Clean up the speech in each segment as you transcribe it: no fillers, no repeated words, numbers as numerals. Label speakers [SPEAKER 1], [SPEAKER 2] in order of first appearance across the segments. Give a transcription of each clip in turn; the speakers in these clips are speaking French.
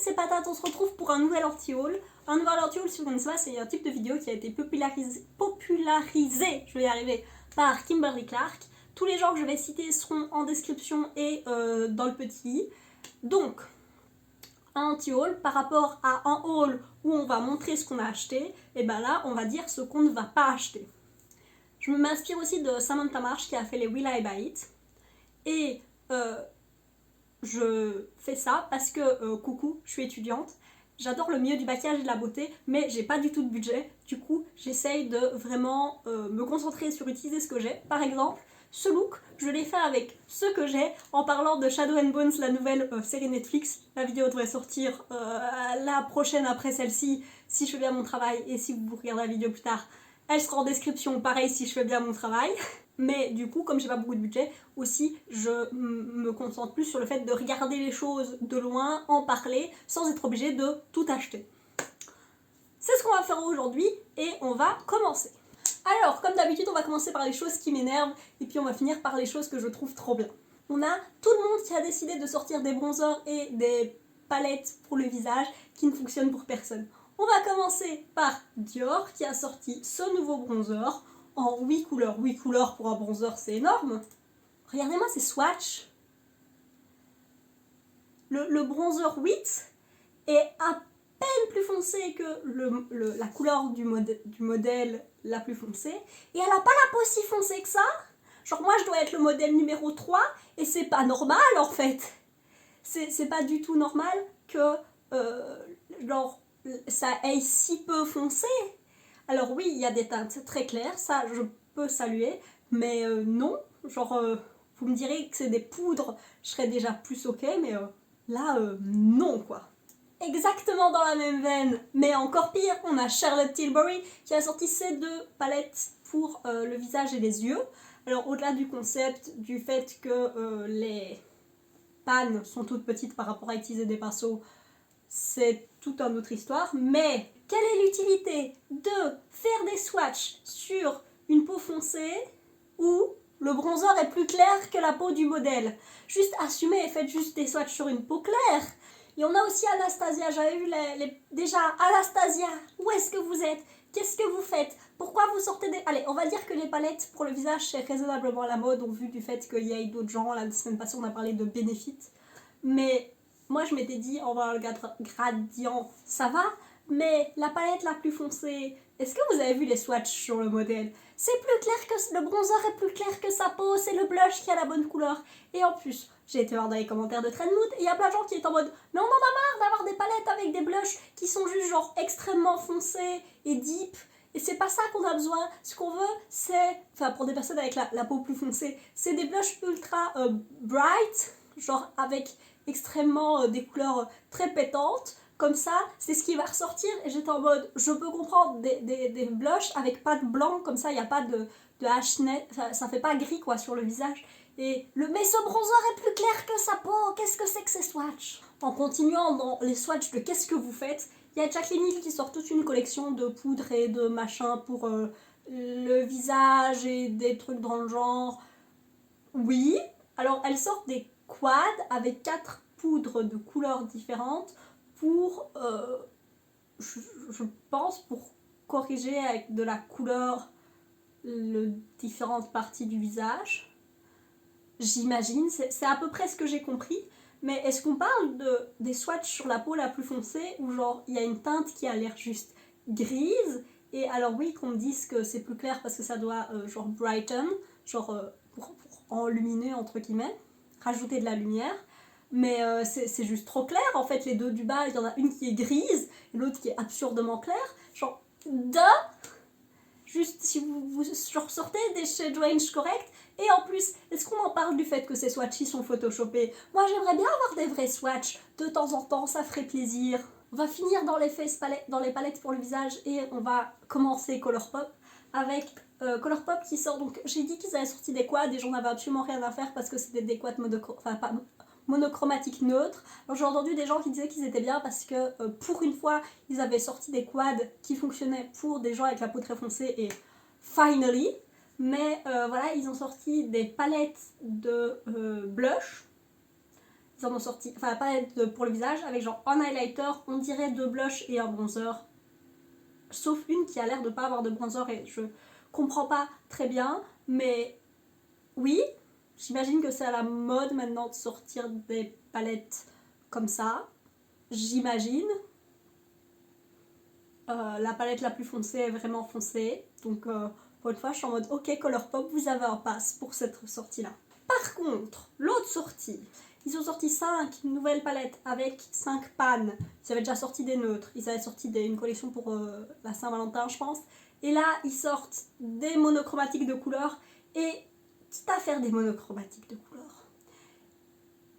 [SPEAKER 1] c'est patates, on se retrouve pour un nouvel anti-haul. Un nouvel anti-haul, si vous ne connaissez pas, c'est un type de vidéo qui a été popularisé, je vais y arriver, par Kimberly Clark. Tous les gens que je vais citer seront en description et dans le petit i. Donc, un anti-haul par rapport à un haul où on va montrer ce qu'on a acheté, et ben là, on va dire ce qu'on ne va pas acheter. Je m'inspire aussi de Samantha Marsh qui a fait les Will I Buy It. Et je fais ça parce que, coucou, je suis étudiante, j'adore le milieu du maquillage et de la beauté, mais j'ai pas du tout de budget, du coup j'essaye de vraiment me concentrer sur utiliser ce que j'ai. Par exemple, ce look, je l'ai fait avec ce que j'ai, en parlant de Shadow and Bones, la nouvelle série Netflix. La vidéo devrait sortir la prochaine après celle-ci, si je fais bien mon travail, et si vous regardez la vidéo plus tard, elle sera en description, pareil si je fais bien mon travail. Mais du coup, comme j'ai pas beaucoup de budget, aussi je me concentre plus sur le fait de regarder les choses de loin, en parler, sans être obligé de tout acheter. C'est ce qu'on va faire aujourd'hui et on va commencer. Alors, comme d'habitude, on va commencer par les choses qui m'énervent et puis on va finir par les choses que je trouve trop bien. On a tout le monde qui a décidé de sortir des bronzers et des palettes pour le visage qui ne fonctionnent pour personne. On va commencer par Dior qui a sorti ce nouveau bronzer en 8 couleurs. 8 couleurs pour un bronzer, c'est énorme. Regardez-moi ces swatchs. Le bronzer 8 est à peine plus foncé que la couleur du modèle la plus foncée. Et elle n'a pas la peau si foncée que ça. Genre moi je dois être le modèle numéro 3 et c'est pas normal en fait. C'est pas du tout normal que genre ça ait si peu foncé. Alors oui, il y a des teintes très claires, ça je peux saluer, mais non, genre vous me direz que c'est des poudres, je serais déjà plus ok, mais là non quoi. Exactement dans la même veine, mais encore pire, on a Charlotte Tilbury qui a sorti ces deux palettes pour le visage et les yeux. Alors au-delà du concept, du fait que les pannes sont toutes petites par rapport à utiliser des pinceaux, c'est toute une autre histoire, mais quelle est l'utilité de faire des swatchs sur une peau foncée où le bronzer est plus clair que la peau du modèle? Juste assumez et faites juste des swatchs sur une peau claire. Et on a aussi Anastasia, j'avais vu déjà Anastasia, où est-ce que vous êtes? Qu'est-ce que vous faites? Pourquoi vous sortez des... Allez, on va dire que les palettes pour le visage c'est raisonnablement à la mode, au vu du fait qu'il y a d'autres gens, la semaine passée on a parlé de Benefit, mais moi je m'étais dit, on va voir le gradient, ça va, mais la palette la plus foncée, est-ce que vous avez vu les swatchs sur le modèle? C'est plus clair que... Le bronzer est plus clair que sa peau, c'est le blush qui a la bonne couleur. Et en plus, j'ai été voir dans les commentaires de Trendmood et il y a plein de gens qui étaient en mode « Mais on en a marre d'avoir des palettes avec des blushs qui sont juste genre extrêmement foncés et deep. » Et c'est pas ça qu'on a besoin. Ce qu'on veut, c'est... Enfin, pour des personnes avec la peau plus foncée, c'est des blushs ultra bright, genre avec extrêmement des couleurs très pétantes. Comme ça, c'est ce qui va ressortir et j'étais en mode, je peux comprendre des blushs avec pas de blanc, comme ça il n'y a pas de hache net, ça fait pas gris quoi sur le visage. Mais ce bronzer est plus clair que sa peau, qu'est-ce que c'est que ces swatchs? En continuant dans les swatchs de qu'est-ce que vous faites, il y a Jacqueline Hill qui sort toute une collection de poudres et de machins pour le visage et des trucs dans le genre. Oui, alors elle sort des quads avec 4 poudres de couleurs différentes pour, je pense, pour corriger avec de la couleur les différentes parties du visage. J'imagine, c'est à peu près ce que j'ai compris. Mais est-ce qu'on parle des swatchs sur la peau la plus foncée où genre il y a une teinte qui a l'air juste grise et alors oui qu'on me dise que c'est plus clair parce que ça doit genre brighten, genre pour enluminer entre guillemets, rajouter de la lumière. Mais c'est juste trop clair en fait, les deux du bas, il y en a une qui est grise et l'autre qui est absurdement claire. Genre, juste si vous sortez des shade range corrects. Et en plus, est-ce qu'on en parle du fait que ces swatchs sont photoshopés? Moi j'aimerais bien avoir des vrais swatchs, de temps en temps, ça ferait plaisir. On va finir dans les palettes pour le visage et on va commencer Colourpop avec Colourpop qui sort. Donc j'ai dit qu'ils avaient sorti des quads et j'en avais absolument rien à faire parce que c'était des quads monochromatiques neutres. Alors j'ai entendu des gens qui disaient qu'ils étaient bien parce que pour une fois ils avaient sorti des quads qui fonctionnaient pour des gens avec la peau très foncée et finally. Mais voilà, ils ont sorti des palettes de blush. Ils en ont sorti, enfin la palette pour le visage avec genre un highlighter, on dirait 2 blushs et un bronzer. Sauf une qui a l'air de pas avoir de bronzer et je comprends pas très bien, mais oui, j'imagine que c'est à la mode maintenant de sortir des palettes comme ça. J'imagine. La palette la plus foncée est vraiment foncée. Donc pour une fois je suis en mode ok Colourpop, vous avez un pass pour cette sortie là. Par contre, l'autre sortie, ils ont sorti 5 nouvelles palettes avec 5 pannes. Ils avaient déjà sorti des neutres, ils avaient sorti une collection pour la Saint-Valentin je pense. Et là ils sortent des monochromatiques de couleurs. Et quitte à faire des monochromatiques de couleurs,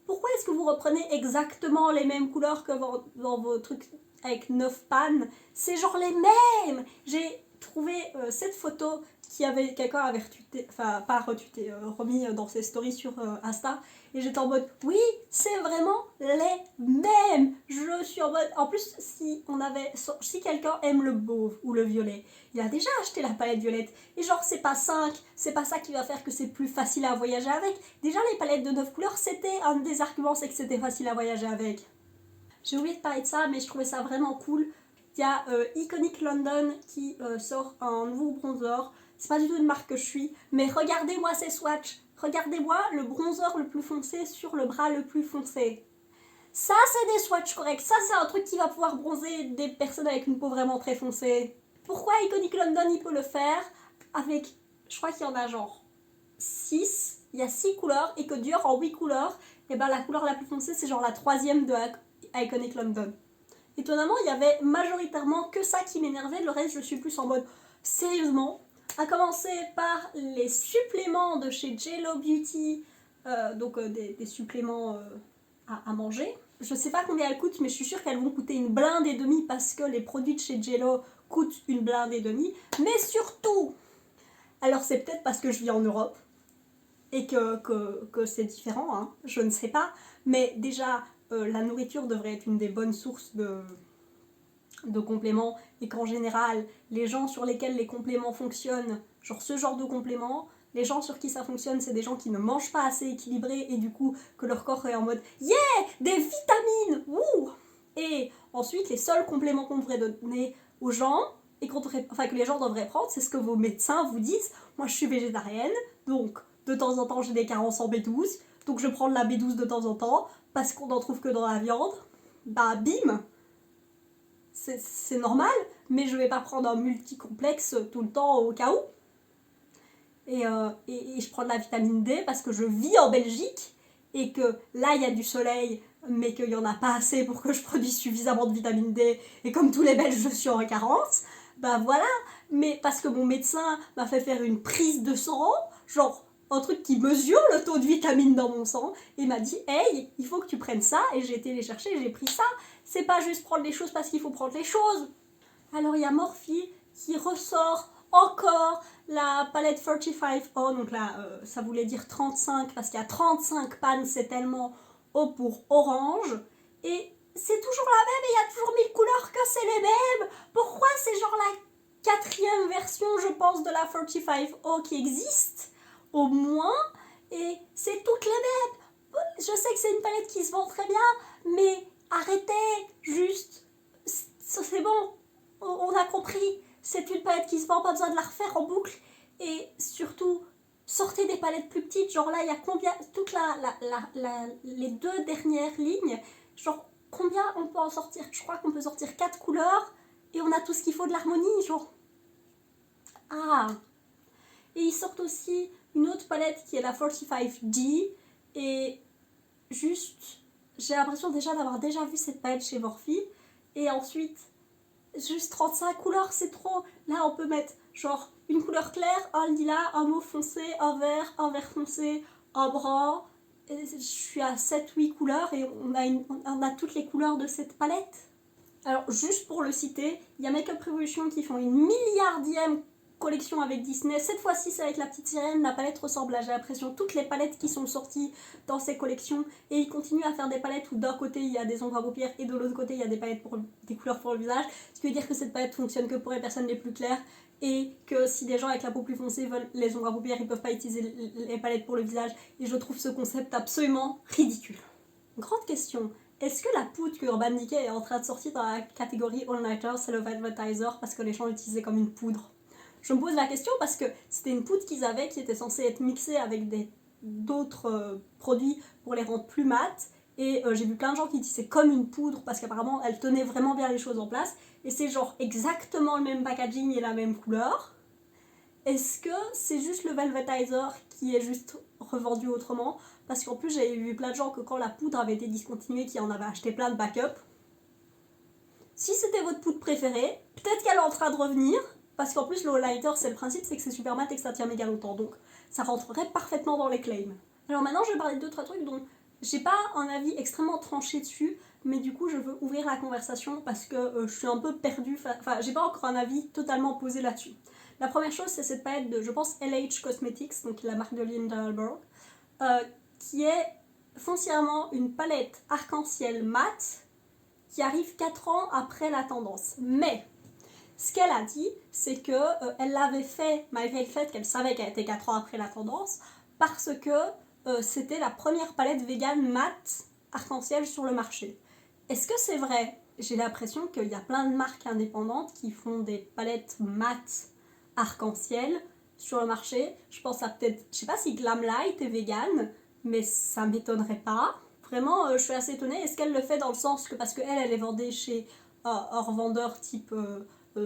[SPEAKER 1] pourquoi est-ce que vous reprenez exactement les mêmes couleurs que dans vos trucs avec 9 pannes? C'est genre les mêmes. J'ai trouvé cette photo quelqu'un avait retweeté, enfin pas retweeté, remis dans ses stories sur Insta, et j'étais en mode oui, c'est vraiment les mêmes. Je suis en mode, en plus si quelqu'un aime le mauve ou le violet, il a déjà acheté la palette violette, et genre c'est pas 5, c'est pas ça qui va faire que c'est plus facile à voyager avec. Déjà les palettes de 9 couleurs, c'était un des arguments, c'est que c'était facile à voyager avec. J'ai oublié de parler de ça, mais je trouvais ça vraiment cool. Il y a Iconic London qui sort un nouveau bronzer. C'est pas du tout une marque que je suis, mais regardez-moi ces swatchs. Regardez-moi le bronzer le plus foncé sur le bras le plus foncé. Ça, c'est des swatchs corrects. Ça, c'est un truc qui va pouvoir bronzer des personnes avec une peau vraiment très foncée. Pourquoi Iconic London, il peut le faire avec, je crois qu'il y en a genre 6. Il y a 6 couleurs et que Dior en 8 couleurs, et ben la couleur la plus foncée, c'est genre la 3e de Iconic London. Étonnamment, il y avait majoritairement que ça qui m'énervait. Le reste, je suis plus en mode sérieusement. À commencer par les suppléments de chez JLo Beauty, donc des suppléments à manger. Je sais pas combien elles coûtent, mais je suis sûre qu'elles vont coûter une blinde et demie parce que les produits de chez JLo coûtent une blinde et demie. Mais surtout, alors c'est peut-être parce que je vis en Europe et que c'est différent, hein, je ne sais pas. Mais déjà, la nourriture devrait être une des bonnes sources de compléments, et qu'en général, les gens sur lesquels les compléments fonctionnent, genre ce genre de compléments, les gens sur qui ça fonctionne, c'est des gens qui ne mangent pas assez équilibré et du coup que leur corps est en mode yeah, des vitamines, wouh. Et ensuite, les seuls compléments qu'on devrait donner aux gens et que les gens devraient prendre, c'est ce que vos médecins vous disent. Moi, je suis végétarienne, donc de temps en temps, j'ai des carences en B12, donc je prends de la B12 de temps en temps parce qu'on n'en trouve que dans la viande. Bah bim, c'est normal, mais je vais pas prendre un multicomplexe tout le temps au cas où. Et je prends de la vitamine D parce que je vis en Belgique et que là il y a du soleil, mais qu'il y en a pas assez pour que je produise suffisamment de vitamine D, et comme tous les Belges je suis en carence. Bah voilà, mais parce que mon médecin m'a fait faire une prise de sang, genre un truc qui mesure le taux de vitamine dans mon sang, et m'a dit hey, il faut que tu prennes ça, et j'ai été les chercher et j'ai pris ça. C'est pas juste prendre les choses parce qu'il faut prendre les choses. Alors il y a Morphe qui ressort encore la palette 35O, donc là ça voulait dire 35 parce qu'il y a 35 pannes, c'est tellement haut pour orange, et c'est toujours la même et il y a toujours 1000 couleurs que c'est les mêmes. Pourquoi c'est genre la 4e version je pense de la 35O qui existe au moins, et c'est toutes les mêmes. Je sais que c'est une palette qui se vend très bien, mais arrêtez, juste, c'est bon, on a compris, c'est une palette qui se vend, pas besoin de la refaire en boucle, et surtout, sortez des palettes plus petites, genre là, il y a combien, les 2 dernières lignes, genre, combien on peut en sortir? Je crois qu'on peut sortir 4 couleurs, et on a tout ce qu'il faut de l'harmonie, genre. Ah. Et ils sortent aussi une autre palette qui est la 45D, et juste, j'ai l'impression déjà d'avoir déjà vu cette palette chez Morphe, et ensuite, juste 35 couleurs, c'est trop. Là, on peut mettre genre une couleur claire, un lilas, un mauve foncé, un vert foncé, un brun. Et je suis à 7-8 couleurs et on a toutes les couleurs de cette palette. Alors, juste pour le citer, il y a Makeup Revolution qui font une milliardième collection avec Disney. Cette fois-ci, c'est avec la petite sirène. La palette ressemble à, j'ai l'impression, toutes les palettes qui sont sorties dans ces collections. Et ils continuent à faire des palettes où d'un côté, il y a des ombres à paupières et de l'autre côté, il y a des palettes pour des couleurs pour le visage. Ce qui veut dire que cette palette fonctionne que pour les personnes les plus claires. Et que si des gens avec la peau plus foncée veulent les ombres à paupières, ils peuvent pas utiliser les palettes pour le visage. Et je trouve ce concept absolument ridicule. grande question. Est-ce que la poudre que Urban Decay est en train de sortir dans la catégorie All Nighter, c'est le Velvetizer parce que les gens l'utilisaient comme une poudre? Je me pose la question parce que c'était une poudre qu'ils avaient qui était censée être mixée avec d'autres produits pour les rendre plus mat. Et j'ai vu plein de gens qui utilisaient comme une poudre parce qu'apparemment elle tenait vraiment bien les choses en place. Et c'est genre exactement le même packaging et la même couleur. Est-ce que c'est juste le Velvetizer qui est juste revendu autrement? Parce qu'en plus j'ai vu plein de gens que quand la poudre avait été discontinuée, qui en avaient acheté plein de backup. Si c'était votre poudre préférée, peut-être qu'elle est en train de revenir. Parce qu'en plus le highlighter, c'est le principe, c'est que c'est super mat et que ça tient méga longtemps. Donc ça rentrerait parfaitement dans les claims. Alors maintenant je vais parler de 2-3 trucs dont j'ai pas un avis extrêmement tranché dessus. Mais du coup je veux ouvrir la conversation parce que je suis un peu perdue. Enfin j'ai pas encore un avis totalement posé là-dessus. La première chose, c'est cette palette de, je pense, LH Cosmetics, donc la marque de Linda Hallberg, qui est foncièrement une palette arc-en-ciel mat qui arrive 4 ans après la tendance. Mais ce qu'elle a dit, c'est que elle l'avait fait, malgré le fait qu'elle savait qu'elle était 4 ans après la tendance, parce que c'était la première palette vegan mat arc-en-ciel sur le marché. Est-ce que c'est vrai? J'ai l'impression qu'il y a plein de marques indépendantes qui font des palettes mat arc-en-ciel sur le marché. Je pense à peut-être, je sais pas si Glamlight est vegan, mais ça m'étonnerait pas. Vraiment, je suis assez étonnée. Est-ce qu'elle le fait dans le sens que parce qu'elle est vendée chez un revendeur type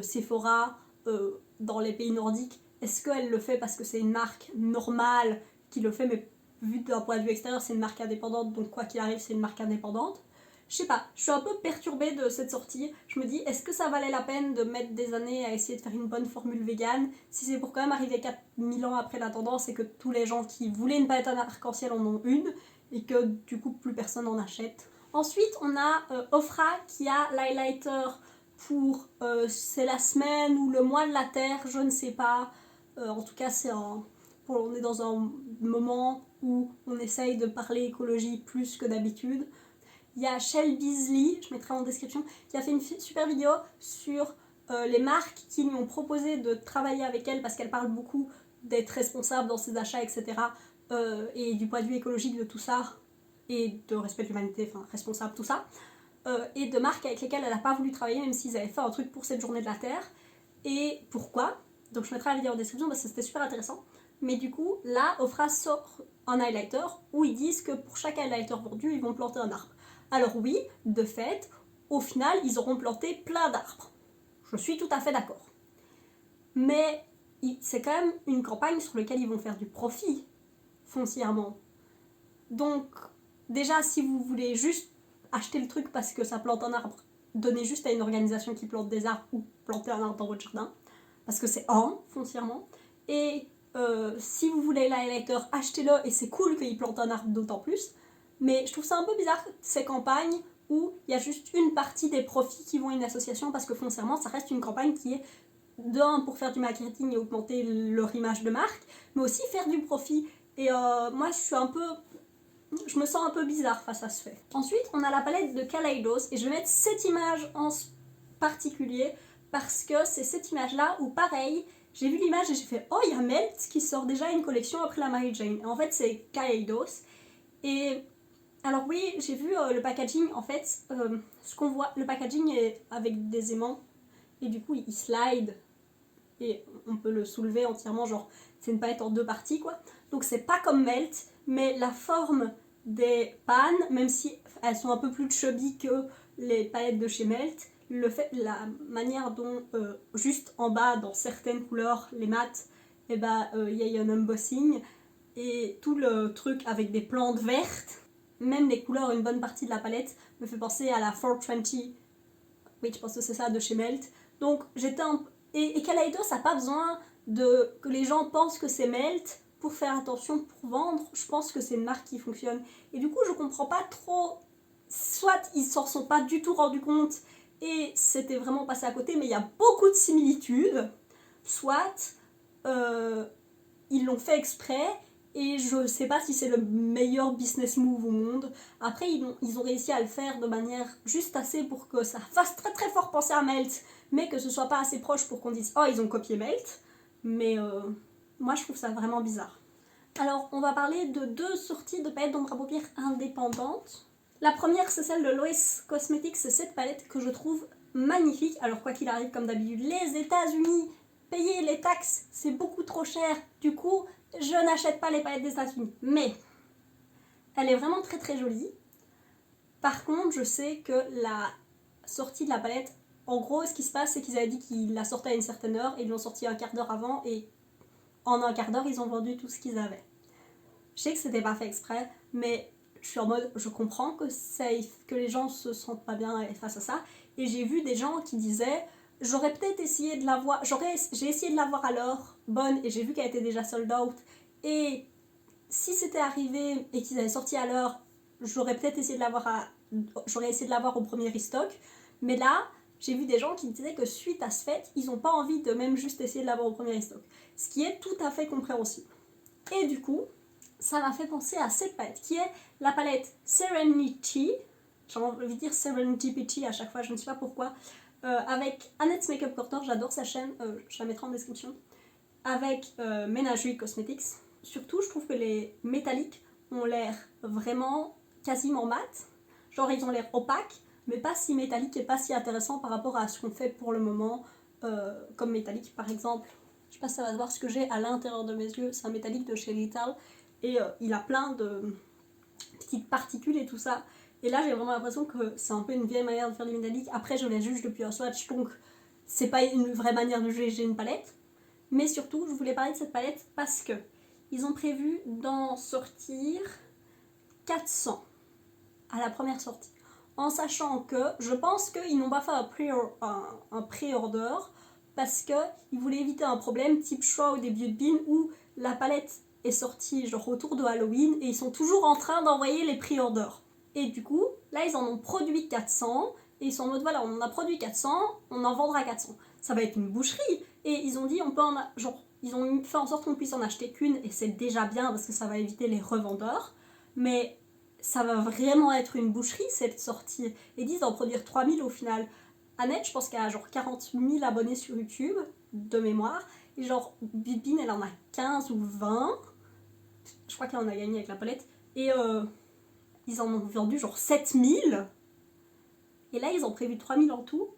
[SPEAKER 1] Sephora dans les pays nordiques, est-ce qu'elle le fait parce que c'est une marque normale qui le fait, mais vu d'un point de vue extérieur, c'est une marque indépendante, donc quoi qu'il arrive, c'est une marque indépendante? Je sais pas, je suis un peu perturbée de cette sortie. Je me dis, est-ce que ça valait la peine de mettre des années à essayer de faire une bonne formule vegan si c'est pour quand même arriver 4000 ans après la tendance et que tous les gens qui voulaient une palette en arc-en-ciel en ont une et que du coup plus personne n'en achète. Ensuite, on a Ofra qui a l'highlighter pour c'est la semaine ou le mois de la Terre, je ne sais pas. En tout cas, on est dans un moment où on essaye de parler écologie plus que d'habitude. Il y a Shell Beasley, je mettrai en description, qui a fait une super vidéo sur les marques qui lui ont proposé de travailler avec elle parce qu'elle parle beaucoup d'être responsable dans ses achats, etc. Et du point de vue écologique de tout ça, et de respect de l'humanité, enfin responsable, tout ça. Et de marques avec lesquelles elle n'a pas voulu travailler, même s'ils avaient fait un truc pour cette journée de la Terre. Et pourquoi? Donc je mettrai la vidéo en description parce que c'était super intéressant. Mais du coup, là, Ofra sort un highlighter où ils disent que pour chaque highlighter vendu, ils vont planter un arbre. Alors oui, de fait, au final, ils auront planté plein d'arbres. Je suis tout à fait d'accord. Mais c'est quand même une campagne sur laquelle ils vont faire du profit, foncièrement. Donc, déjà, si vous voulez juste acheter le truc parce que ça plante un arbre, donnez juste à une organisation qui plante des arbres ou plantez un arbre dans votre jardin, parce que c'est foncièrement. Et si vous voulez l'highlighter, achetez-le et c'est cool qu'ils plantent un arbre d'autant plus. Mais je trouve ça un peu bizarre ces campagnes où il y a juste une partie des profits qui vont à une association parce que foncièrement ça reste une campagne qui est d'un pour faire du marketing et augmenter leur image de marque, mais aussi faire du profit. Et moi je me sens un peu bizarre face à ce fait. Ensuite on a la palette de Kaleidos et je vais mettre cette image en particulier parce que c'est cette image là où pareil, j'ai vu l'image et j'ai fait oh il y a Melt qui sort déjà une collection après la Mary Jane. Et en fait c'est Kaleidos. Et alors oui, j'ai vu le packaging, en fait, ce qu'on voit, le packaging est avec des aimants, et du coup il slide, et on peut le soulever entièrement, genre c'est une palette en 2 parties quoi. Donc c'est pas comme Melt, mais la forme des pannes, même si elles sont un peu plus chubby que les palettes de chez Melt, la manière dont juste en bas, dans certaines couleurs, les mattes, il y a un embossing, et tout le truc avec des plantes vertes, même les couleurs, une bonne partie de la palette me fait penser à la 420, oui je pense que c'est ça, de chez Melt. Donc j'étais et Kaleidos n'a pas besoin que les gens pensent que c'est Melt pour faire attention, pour vendre. Je pense que c'est une marque qui fonctionne. Et du coup je comprends pas trop, soit ils s'en sont pas du tout rendus compte et c'était vraiment passé à côté, mais il y a beaucoup de similitudes, soit ils l'ont fait exprès. Et je sais pas si c'est le meilleur business move au monde. Après, ils ont réussi à le faire de manière juste assez pour que ça fasse très très fort penser à Melt, mais que ce soit pas assez proche pour qu'on dise oh ils ont copié Melt. Mais moi je trouve ça vraiment bizarre. Alors on va parler de 2 sorties de palettes d'ombre à paupières indépendantes. La première, c'est celle de Lois Cosmetics, c'est cette palette que je trouve magnifique. Alors quoi qu'il arrive, comme d'habitude, les États-Unis, payer les taxes, c'est beaucoup trop cher. Du coup, je n'achète pas les palettes des États-Unis. Mais elle est vraiment très très jolie. Par contre, je sais que la sortie de la palette, en gros, ce qui se passe, c'est qu'ils avaient dit qu'ils la sortaient à une certaine heure et ils l'ont sortie un quart d'heure avant et en un quart d'heure, ils ont vendu tout ce qu'ils avaient. Je sais que c'était pas fait exprès, mais je suis en mode, je comprends que les gens se sentent pas bien face à ça. Et j'ai vu des gens qui disaient, j'aurais peut-être essayé de la voir, j'ai essayé de la voir à l'heure bonne et j'ai vu qu'elle était déjà sold out. Et si c'était arrivé et qu'ils avaient sorti à l'heure, j'aurais peut-être essayé de la voir j'aurais essayé de la voir au premier restock. Mais là, j'ai vu des gens qui disaient que suite à ce fait, ils n'ont pas envie de même juste essayer de la voir au premier restock. Ce qui est tout à fait compréhensible. Et du coup, ça m'a fait penser à cette palette, qui est la palette Serenity. J'ai envie de dire Serendipity à chaque fois, je ne sais pas pourquoi. Avec Annette's Makeup Corner, j'adore sa chaîne, je la mettrai en description. Avec Menagerie Cosmetics. Surtout, je trouve que les métalliques ont l'air vraiment quasiment mat. Genre, ils ont l'air opaques, mais pas si métalliques et pas si intéressants par rapport à ce qu'on fait pour le moment comme métallique. Par exemple, je sais pas si ça va se voir ce que j'ai à l'intérieur de mes yeux, c'est un métallique de chez Little et il a plein de petites particules et tout ça. Et là, j'ai vraiment l'impression que c'est un peu une vieille manière de faire des métalliques. Après, je les juge depuis un swatch, donc c'est pas une vraie manière de juger une palette. Mais surtout, je voulais parler de cette palette parce que ils ont prévu d'en sortir 400 à la première sortie. En sachant que je pense qu'ils n'ont pas fait un pré-order parce qu'ils voulaient éviter un problème type choix au début de bin où la palette est sortie genre autour de Halloween et ils sont toujours en train d'envoyer les pré-orders. Et du coup, là ils en ont produit 400 et ils sont en mode voilà, on en a produit 400, on en vendra 400. Ça va être une boucherie. Et ils ont dit on peut ils ont fait en sorte qu'on puisse en acheter qu'une et c'est déjà bien parce que ça va éviter les revendeurs. Mais ça va vraiment être une boucherie cette sortie. Ils disent d'en produire 3000 au final. Annette, je pense qu'elle a genre 40 000 abonnés sur YouTube, de mémoire. Et genre, Bibine, elle en a 15 ou 20. Je crois qu'elle en a gagné avec la palette. Et ils en ont vendu genre 7000. Et là, ils ont prévu 3000 en tout.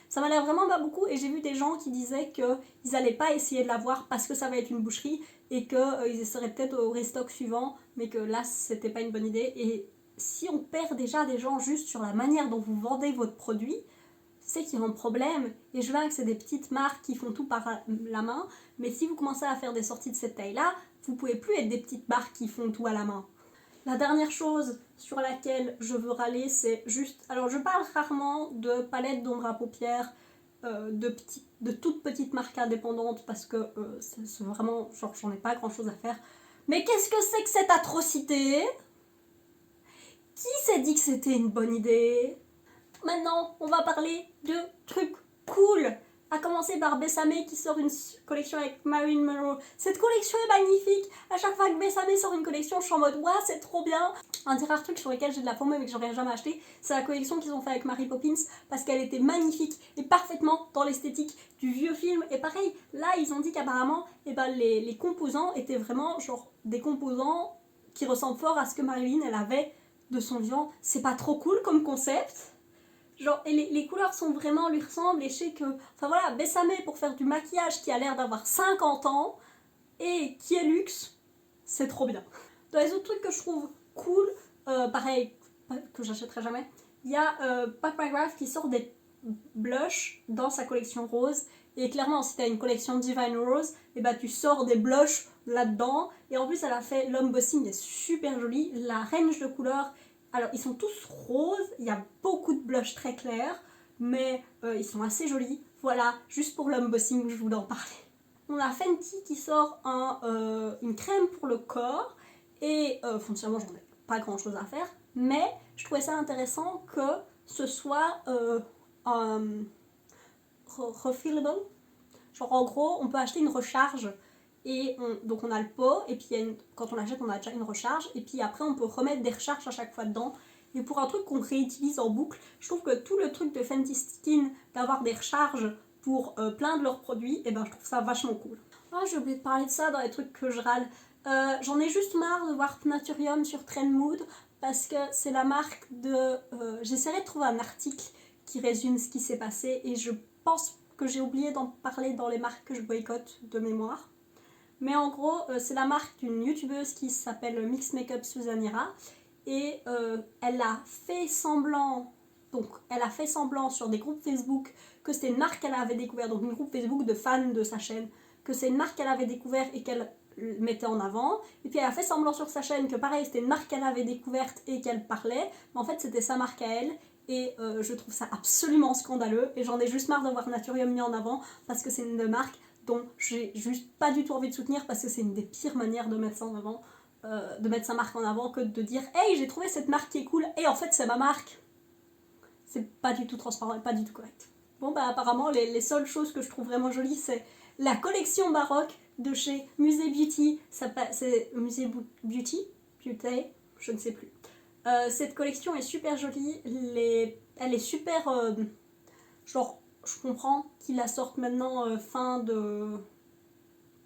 [SPEAKER 1] Ça m'a l'air vraiment pas beaucoup et j'ai vu des gens qui disaient qu'ils allaient pas essayer de l'avoir parce que ça va être une boucherie et qu'ils essaieraient peut-être au restock suivant mais que là c'était pas une bonne idée. Et si on perd déjà des gens juste sur la manière dont vous vendez votre produit, c'est qu'il y a un problème. Et je vois que c'est des petites marques qui font tout par la main, mais si vous commencez à faire des sorties de cette taille-là, vous pouvez plus être des petites marques qui font tout à la main. La dernière chose sur laquelle je veux râler, c'est juste... Alors, je parle rarement de palettes d'ombre à paupières, de toutes petites marques indépendantes, parce que c'est vraiment... Genre, j'en ai pas grand-chose à faire. Mais qu'est-ce que c'est que cette atrocité? Qui s'est dit que c'était une bonne idée? Maintenant, on va parler de trucs cool. À commencer par Besame qui sort une collection avec Marilyn Monroe. Cette collection est magnifique. À chaque fois que Besame sort une collection, je suis en mode waouh, c'est trop bien. Un des rares trucs sur lesquels j'ai de la FOMO mais que j'aurais jamais acheté, c'est la collection qu'ils ont fait avec Mary Poppins parce qu'elle était magnifique et parfaitement dans l'esthétique du vieux film. Et pareil, là ils ont dit qu'apparemment les composants étaient vraiment genre des composants qui ressemblent fort à ce que Marilyn elle avait de son vivant. C'est pas trop cool comme concept? Genre, et les couleurs sont vraiment, lui ressemblent, et je sais que... Enfin voilà, Besame pour faire du maquillage qui a l'air d'avoir 50 ans, et qui est luxe, c'est trop bien. Dans les autres trucs que je trouve cool, pareil, que j'achèterai jamais, il y a Pat McGrath qui sort des blushs dans sa collection rose, et clairement, si tu as une collection Divine Rose, et bah tu sors des blushs là-dedans, et en plus elle a fait l'embossing est super joli, la range de couleurs. Alors, ils sont tous roses, il y a beaucoup de blushs très clairs, mais ils sont assez jolis. Voilà, juste pour l'embossing, je voulais en parler. On a Fenty qui sort une crème pour le corps, et foncièrement, j'en ai pas grand chose à faire, mais je trouvais ça intéressant que ce soit refillable. Genre, en gros, on peut acheter une recharge. Donc on a le pot, et puis quand on l'achète, on a déjà une recharge, et puis après on peut remettre des recharges à chaque fois dedans. Et pour un truc qu'on réutilise en boucle, je trouve que tout le truc de Fenty Skin d'avoir des recharges pour plein de leurs produits, et ben je trouve ça vachement cool. Ah, j'ai oublié de parler de ça dans les trucs que je râle. J'en ai juste marre de voir Naturium sur Trend Mood. parce que c'est la marque de... j'essaierai de trouver un article qui résume ce qui s'est passé et je pense que j'ai oublié d'en parler dans les marques que je boycotte de mémoire. Mais en gros, c'est la marque d'une youtubeuse qui s'appelle Mix Makeup Susanira et elle a fait semblant... Donc, elle a fait semblant sur des groupes Facebook que c'était une marque qu'elle avait découvert, donc un groupe Facebook de fans de sa chaîne, que c'est une marque qu'elle avait découvert et qu'elle mettait en avant. Et puis elle a fait semblant sur sa chaîne que pareil, c'était une marque qu'elle avait découverte et qu'elle parlait, mais en fait c'était sa marque à elle. Et je trouve ça absolument scandaleux et j'en ai juste marre de voir Naturium mis en avant parce que c'est une marque dont j'ai juste pas du tout envie de soutenir parce que c'est une des pires manières de mettre ça en avant, de mettre sa marque en avant que de dire hey j'ai trouvé cette marque qui est cool et en fait c'est ma marque. C'est pas du tout transparent et pas du tout correct. Bon bah apparemment les seules choses que je trouve vraiment jolies c'est la collection baroque de chez Musée Beauty, c'est Musée Beauty, je ne sais plus. Cette collection est super jolie, elle est super... genre, je comprends qu'ils la sortent maintenant fin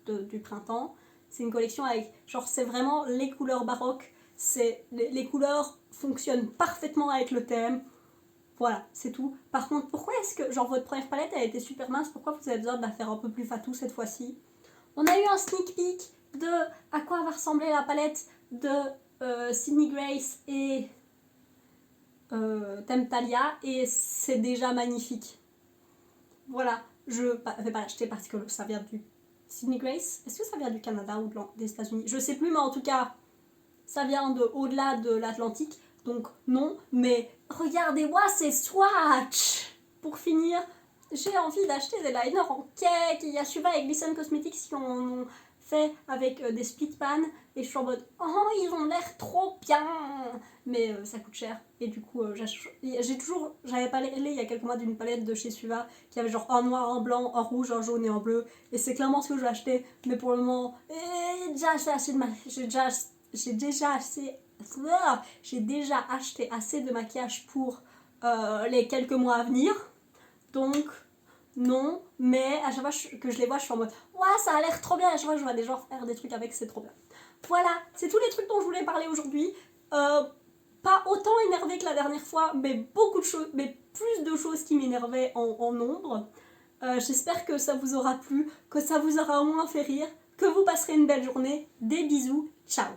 [SPEAKER 1] du printemps. C'est une collection avec, genre, c'est vraiment les couleurs baroques, les couleurs fonctionnent parfaitement avec le thème. Voilà, c'est tout. Par contre, pourquoi est-ce que, genre, votre première palette a été super mince, pourquoi vous avez besoin de la faire un peu plus fatou cette fois-ci? On a eu un sneak peek de à quoi va ressembler la palette de Sydney Grace et Temptalia et c'est déjà magnifique. Voilà, je vais pas l'acheter parce que ça vient du Sydney Grace. Est-ce que ça vient du Canada ou des États-Unis? Je sais plus, mais en tout cas, ça vient de au-delà de l'Atlantique. Donc non, mais regardez-moi ces swatchs. Pour finir, j'ai envie d'acheter des liners en cake. Il y a Suva et Glisten Cosmetics qui ont fait avec des split pans et je suis en mode oh ils ont l'air trop bien, mais ça coûte cher et du coup j'avais parlé il y a quelques mois d'une palette de chez Suva qui avait genre en noir, en blanc, en rouge, en jaune et en bleu et c'est clairement ce que je vais acheter, mais pour le moment j'ai déjà acheté assez de maquillage pour les quelques mois à venir, donc non, mais à chaque fois que je les vois, je suis en mode ouais, ça a l'air trop bien. À chaque fois que je vois des gens faire des trucs avec, c'est trop bien. Voilà, c'est tous les trucs dont je voulais parler aujourd'hui. Pas autant énervé que la dernière fois, mais beaucoup de choses, mais plus de choses qui m'énervaient en nombre. J'espère que ça vous aura plu, que ça vous aura au moins fait rire, que vous passerez une belle journée. Des bisous, ciao.